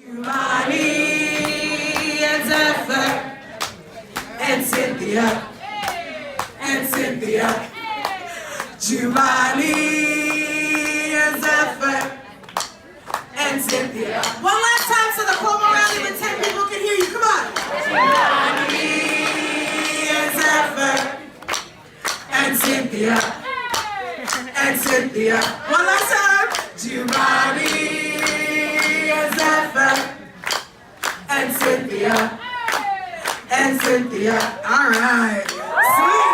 Jumaane and Zephyr and Cynthia and Cynthia. Jumaane and Zephyr and Cynthia. One last time so the Cuomo rally with 10 people can hear you. Come on. Jumaane and Zephyr and Cynthia and Cynthia. One last time. Jumaane and Zephyr and Cynthia and Cynthia. All right. Sweet.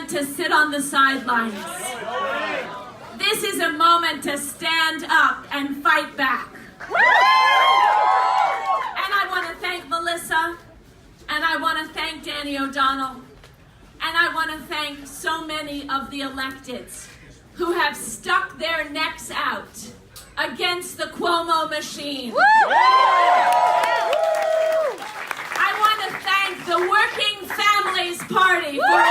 To sit on the sidelines. This is a moment to stand up and fight back. And I want to thank Melissa, and I want to thank Danny O'Donnell, and I want to thank so many of the electeds who have stuck their necks out against the Cuomo machine. I want to thank the Working Families Party for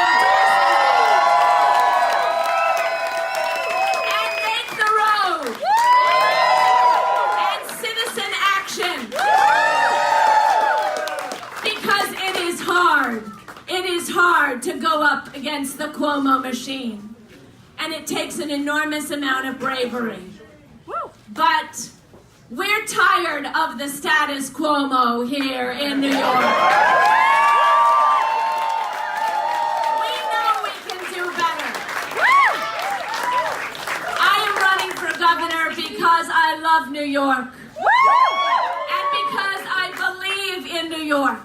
to go up against the Cuomo machine. And it takes an enormous amount of bravery. But we're tired of the status quo here in New York. We know we can do better. I am running for governor because I love New York. And because I believe in New York.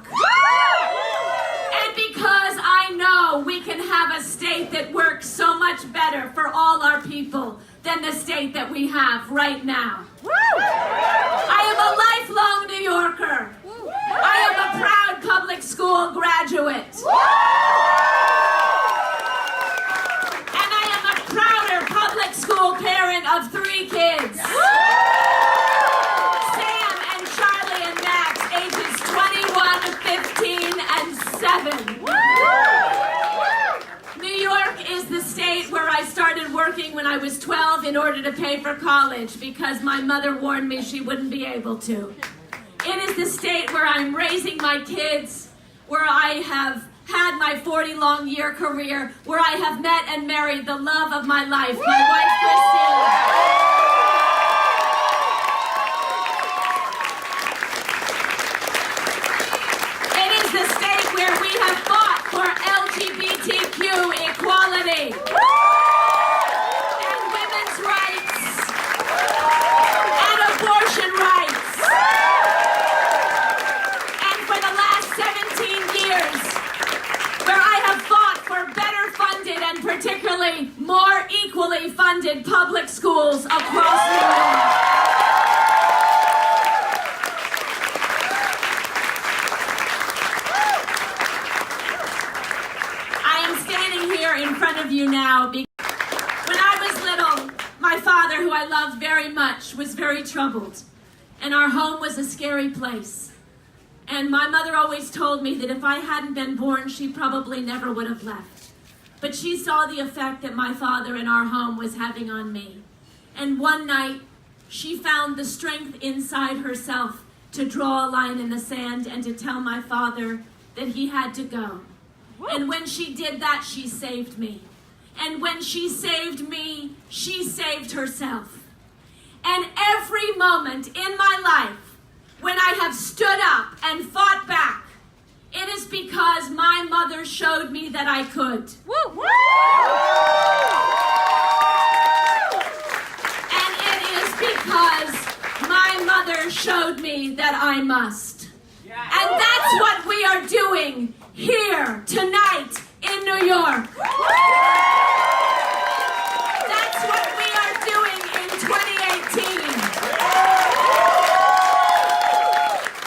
We can have a state that works so much better for all our people than the state that we have right now. I am a lifelong New Yorker. I am a proud public school graduate. And I am a prouder public school parent of 3 kids. Sam and Charlie and Max, ages 21, 15, and 7. Is the state where I started working when I was 12 in order to pay for college because my mother warned me she wouldn't be able to. It is the state where I'm raising my kids, where I have had my 40-long-year career, where I have met and married the love of my life, my wife, Christine. It is the state where we have fought for LGBTQ equality and women's rights and abortion rights. And for the last 17 years, where I have fought for better funded and particularly more equally funded public schools across New York. In front of you now. When I was little, my father, who I loved very much, was very troubled. And our home was a scary place. And my mother always told me that if I hadn't been born, she probably never would have left. But she saw the effect that my father in our home was having on me. And one night, she found the strength inside herself to draw a line in the sand and to tell my father that he had to go. And when she did that, she saved me. And when she saved me, she saved herself. And every moment in my life, when I have stood up and fought back, it is because my mother showed me that I could. And it is because my mother showed me that I must. And that's what we are doing here tonight in New York. That's what we are doing in 2018.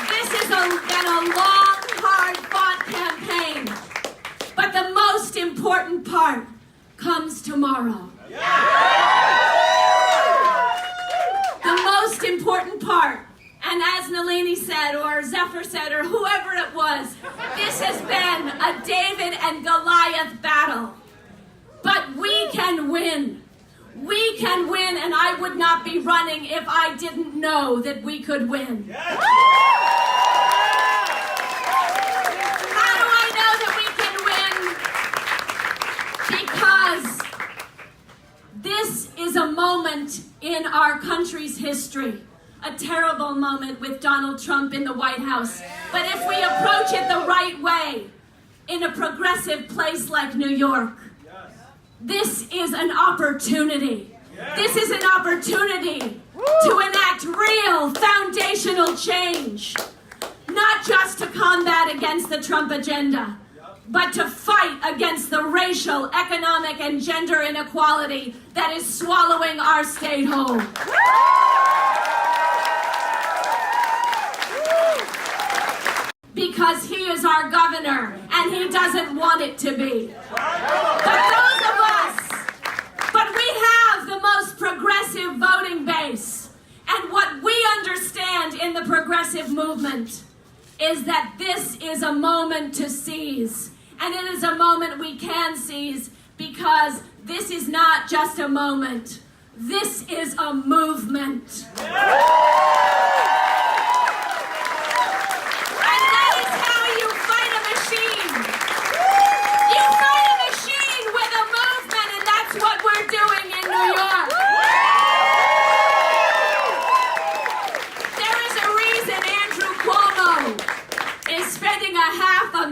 This has been a long, hard-fought campaign. But the most important part comes tomorrow. The most important part, and as Nalini said, or Zephyr said, or whoever it was, this has been a David and Goliath battle. But we can win. We can win, and I would not be running if I didn't know that we could win. How do I know that we can win? Because this is a moment in our country's history. A terrible moment with Donald Trump in the White House. But if we approach it the right way, in a progressive place like New York, this is an opportunity. This is an opportunity to enact real foundational change. Not just to combat against the Trump agenda, but to fight against the racial, economic, and gender inequality that is swallowing our state whole. Because he is our governor, and he doesn't want it to be. But we have the most progressive voting base. And what we understand in the progressive movement is that this is a moment to seize. And it is a moment we can seize because this is not just a moment. This is a movement.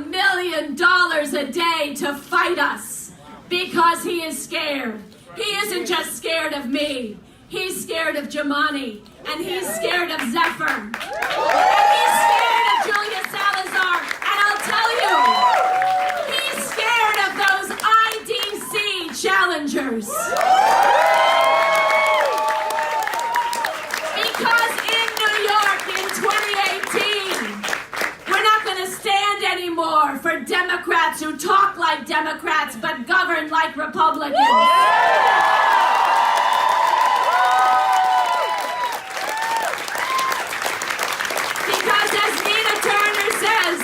$500,000 a day to fight us because he is scared. He isn't just scared of me. He's scared of Jumaane, and he's scared of Zephyr, and he's scared of Julia Salazar, and I'll tell you, he's scared of those IDC challengers. Because in New York in 2018, we're not going to stand anymore for Democrats who talk like Democrats but govern like Republicans. Because as Nina Turner says,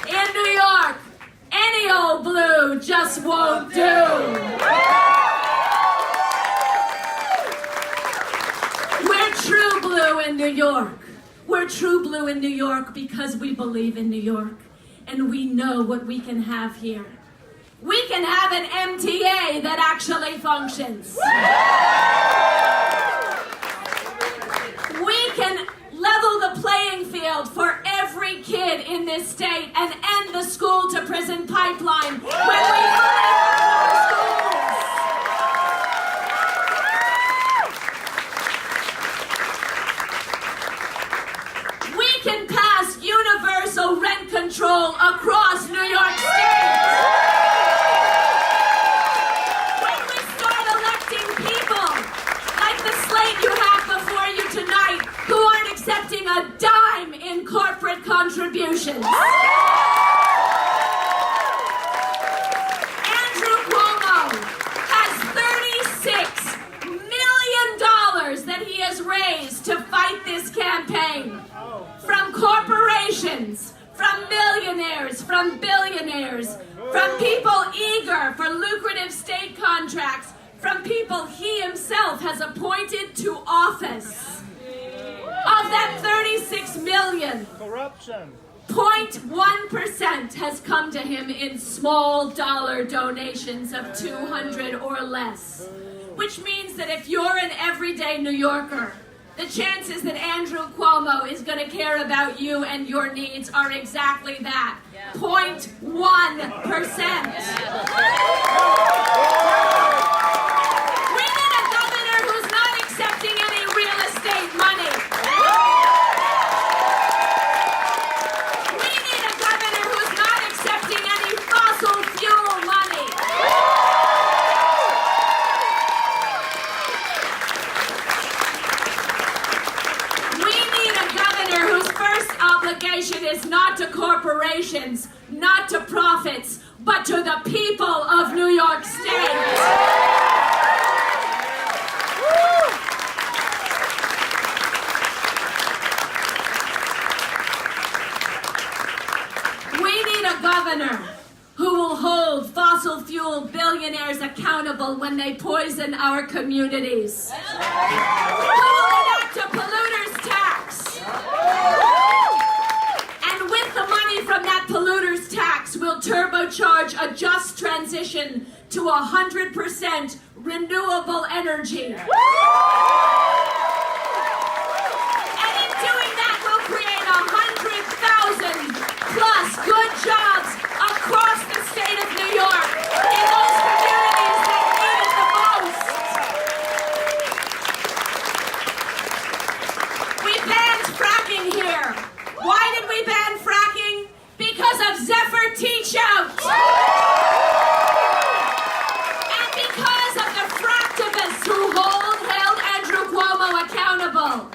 in New York, any old blue just won't do. We're true blue in New York. We're true blue in New York because we believe in New York. And we know what we can have here. We can have an MTA that actually functions. We can level the playing field for every kid in this state and end the school-to-prison pipeline when we We can pass universal rent control across New York State. When we start electing people like the slate you have before you tonight who aren't accepting a dime in corporate contributions. Andrew Cuomo has $36 million that he has raised to fight this campaign. From corporations, from millionaires, from billionaires, from people eager for lucrative state contracts, from people he himself has appointed to office. Of that 36 million, corruption. 0.1% has come to him in small dollar donations of $200 or less. Which means that if you're an everyday New Yorker, the chances that Andrew Cuomo is going to care about you and your needs are exactly that. 0.1%. We need a governor who's not accepting any real estate money. billionaires accountable when they poison our communities? Who will enact a polluter's tax? And with the money from that polluter's tax, we'll turbocharge a just transition to 100% renewable energy. And in doing that, we'll create 100,000 plus good jobs across the state of New York in those communities that need it the most. We banned fracking here. Why did we ban fracking? Because of Zephyr Teachout. And because of the fractivists who held Andrew Cuomo accountable.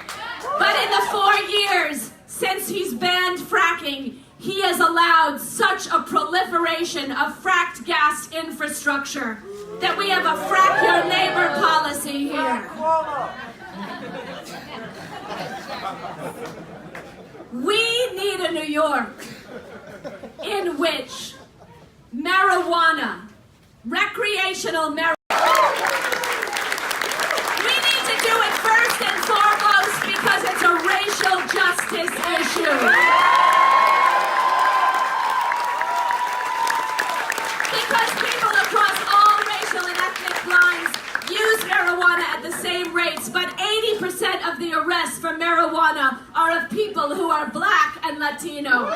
But in the 4 years since he's banned fracking, he has allowed such a proliferation of fracked gas infrastructure that we have a frack your neighbor policy here. We need a New York in which marijuana, recreational marijuana, we need to do it first and foremost because it's a racial justice issue. Because people across all racial and ethnic lines use marijuana at the same rates, but 80% of the arrests for marijuana are of people who are Black and Latino.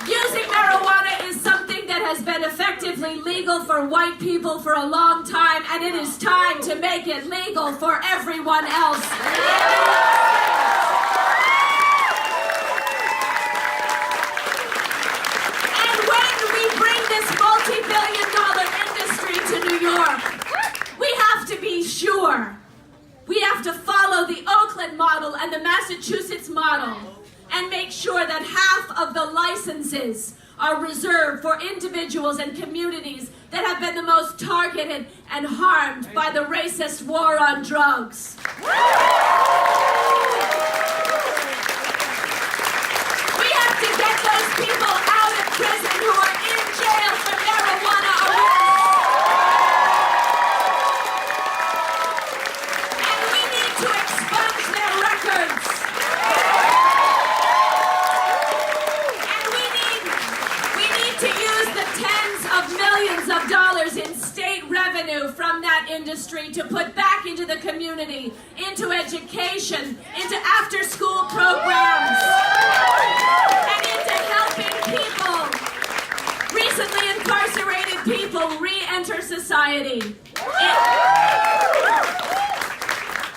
Using marijuana is something that has been effectively legal for white people for a long time, and it is time to make it legal for everyone else. And when we bring this multi-billion-dollar industry to New York, we have to be sure. We have to follow the Oakland model and the Massachusetts model and make sure that half of the licenses are reserved for individuals and communities that have been the most targeted and harmed by the racist war on drugs. We have to get those people out of prison who are in jail for marijuana arrests. And we need to expunge their records. To use the tens of millions of dollars in state revenue from that industry to put back into the community, into education, into after-school programs, and into helping people, recently incarcerated people, re-enter society.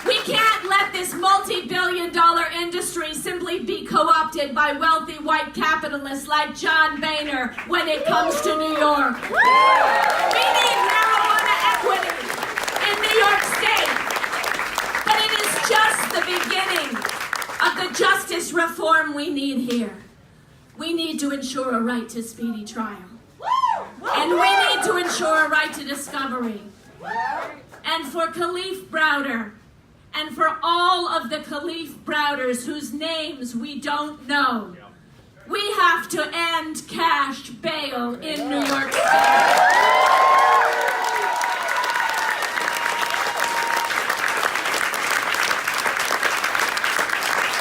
We can't let this multi-billion-dollar industry simply be co-opted by wealthy white capitalists like John Boehner when it comes to New York. We need marijuana equity in New York State, but it is just the beginning of the justice reform we need here. We need to ensure a right to speedy trial, and we need to ensure a right to discovery. And for Kalief Browder, and for all of the Kalief Browders whose names we don't know, we have to end cash bail in New York State.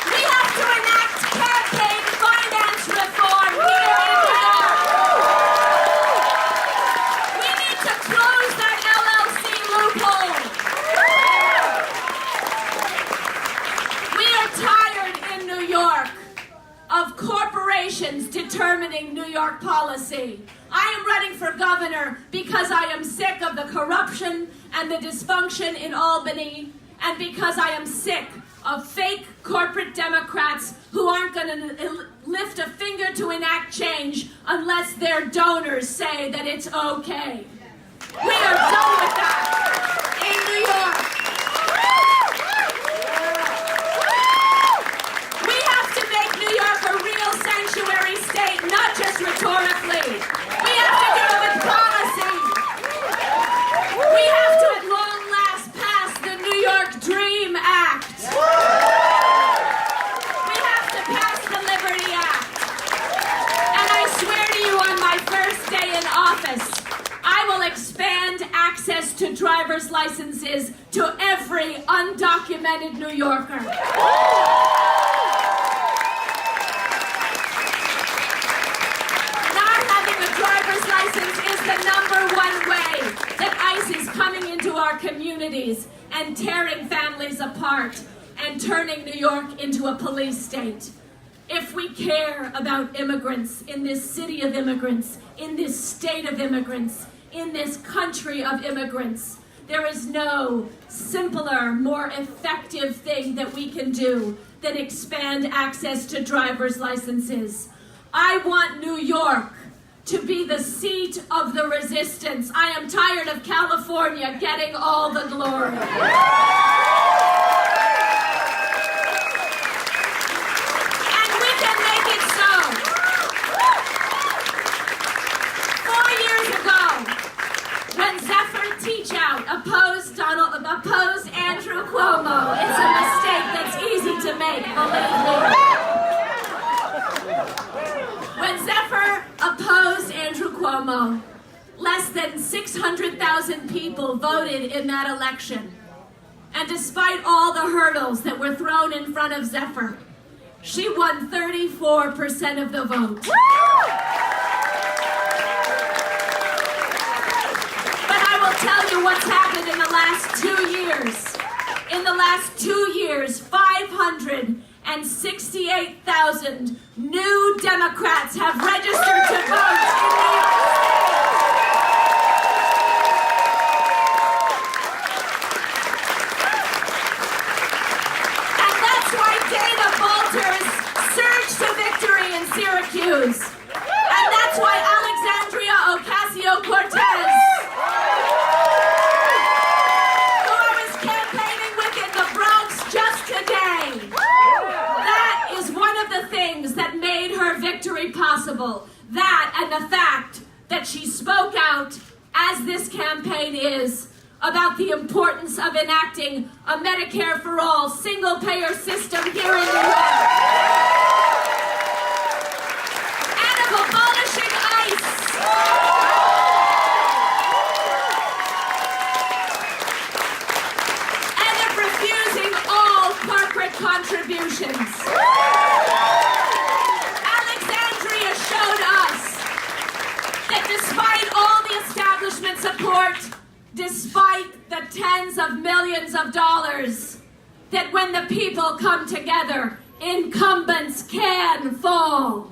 We have to enact campaign finance reform here in New York. We need to close that LLC loophole. Tired in New York of corporations determining New York policy. I am running for governor because I am sick of the corruption and the dysfunction in Albany, and because I am sick of fake corporate Democrats who aren't going to lift a finger to enact change unless their donors say that it's okay. We are done with that in New York. Sanctuary state, not just rhetorically. We have to do it with policy. We have to, at long last, pass the New York Dream Act. We have to pass the Liberty Act. And I swear to you on my first day in office, expand access to driver's licenses to every undocumented New Yorker. Not having a driver's license is the #1 way that ICE is coming into our communities and tearing families apart and turning New York into a police state. If we care about immigrants in this city of immigrants, in this state of immigrants, in this country of immigrants, there is no simpler, more effective thing that we can do than expand access to driver's licenses. I want New York to be the seat of the resistance. I am tired of California getting all the glory. And we can make it so. 4 years ago, when Zephyr Teachout opposed Andrew Cuomo, it's a mistake that's easy to make, believe me. When Zephyr opposed Andrew Cuomo, less than 600,000 people voted in that election. And despite all the hurdles that were thrown in front of Zephyr, she won 34% of the vote. But I will tell you what's happened in the last 2 years. In the last 2 years, 568,000 new Democrats have registered to vote in New York State. And that's why Dana Bolters surged to victory in Syracuse. And that's why Alexandria Ocasio-Cortez, who I was campaigning with in the Bronx just today, that is one of the things that made her victory possible. That and the fact that she spoke out, as this campaign is, about the importance of enacting a Medicare for all single-payer system here in New York. And of abolishing ICE. And of refusing all corporate contributions. Alexandria showed us that despite all the establishment support, despite the tens of millions of dollars, that when the people come together, incumbents can fall.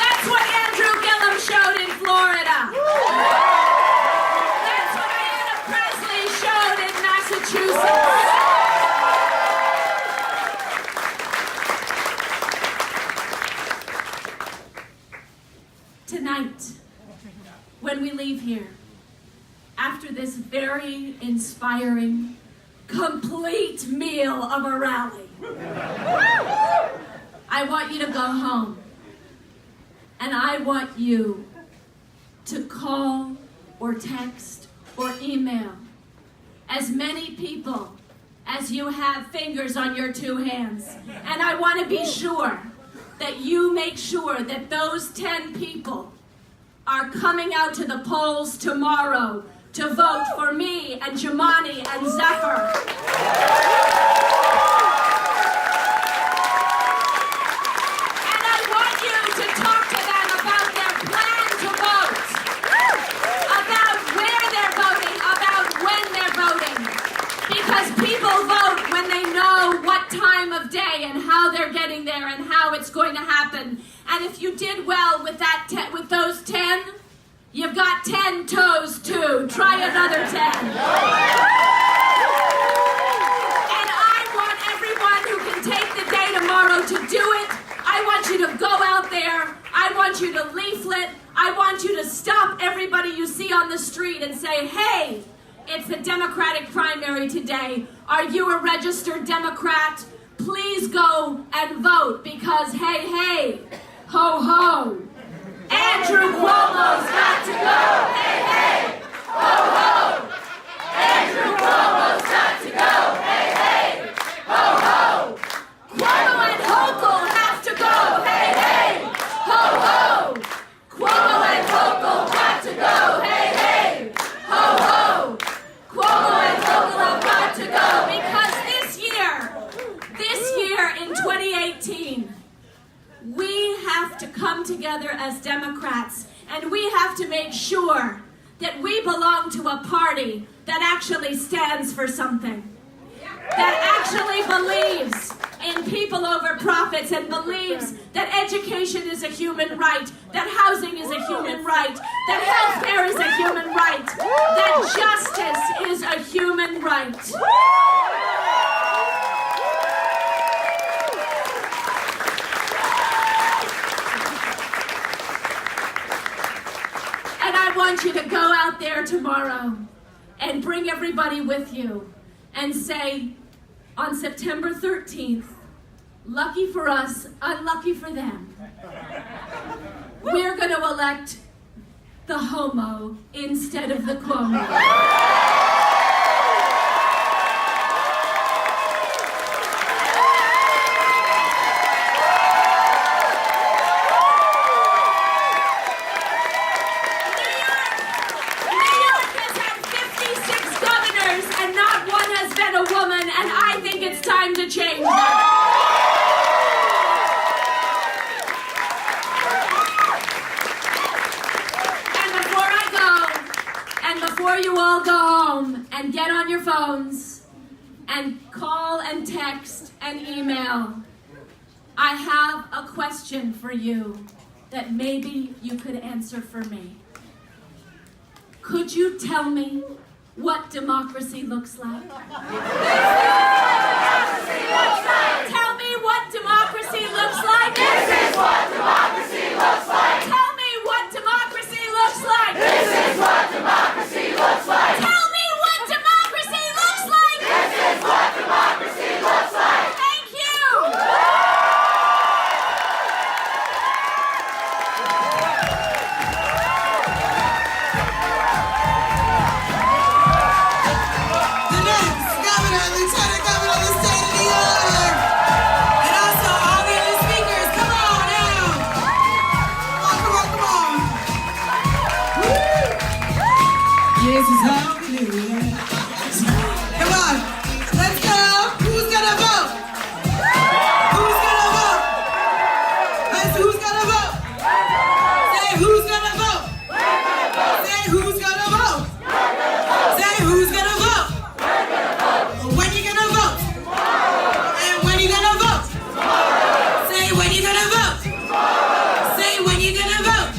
That's what Andrew Gillum showed in Florida. That's what Ayanna Pressley showed in Massachusetts. Tonight, when we leave here, after this very inspiring, complete meal of a rally, I want you to go home. And I want you to call or text or email as many people as you have fingers on your 2 hands. And I want to be sure that you make sure that those 10 people are coming out to the polls tomorrow to vote for me and Jumaane and Zephyr. And I want you to talk to them about their plan to vote, about where they're voting, about when they're voting. Because people vote when they know what time of day and how they're getting there and how it's going to happen. And if you did well with that with those 10, you've got 10 toes too. Try another 10. And I want everyone who can take the day tomorrow to do it. I want you to go out there. I want you to leaflet. I want you to stop everybody you see on the street and say, hey, it's the Democratic primary today. Are you a registered Democrat? Please go and vote because, hey, hey, ho, ho. Andrew Cuomo's got to go. Hey, hey, ho, ho. Andrew Cuomo's got to go. Hey, hey, ho, ho. Cuomo and Hochul come together as Democrats, and we have to make sure that we belong to a party that actually stands for something, that actually believes in people over profits and believes that education is a human right, that housing is a human right, that healthcare is a human right, that justice is a human right. And I want you to go out there tomorrow and bring everybody with you and say, on September 13th, lucky for us, unlucky for them, we're going to elect the homo instead of the Cuomo. It's time to change that. And before you all go home and get on your phones and call and text and email, I have a question for you that maybe you could answer for me. Could you tell me what democracy looks like? Tell me what democracy looks like. This is what democracy looks like. Tell me what democracy looks like. This is what democracy looks like. Tell me what democracy looks like. This is what democracy looks like. Thank you. The next governor, lieutenant governor of the state of New York. And also all the other speakers, come on now. Come on. Woo. Yes, it's how we do it. Come on, let's go. Who's gonna vote? Who's gonna vote? Let's who's gonna vote? Say who's gonna vote? Say who's gonna vote? Say who's gonna vote? When you gonna vote? And when you gonna vote? Say when you gonna vote? Say when you gonna vote?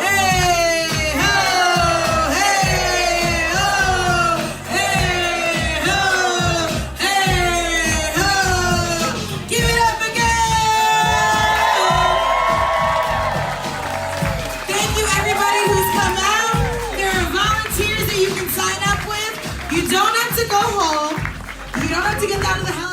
Hey ho, hey ho, hey ho, hey ho. Give it up again. Thank you everybody who's come out. There are volunteers that you can sign up with. You don't have to go home. You don't have to get down to the hell.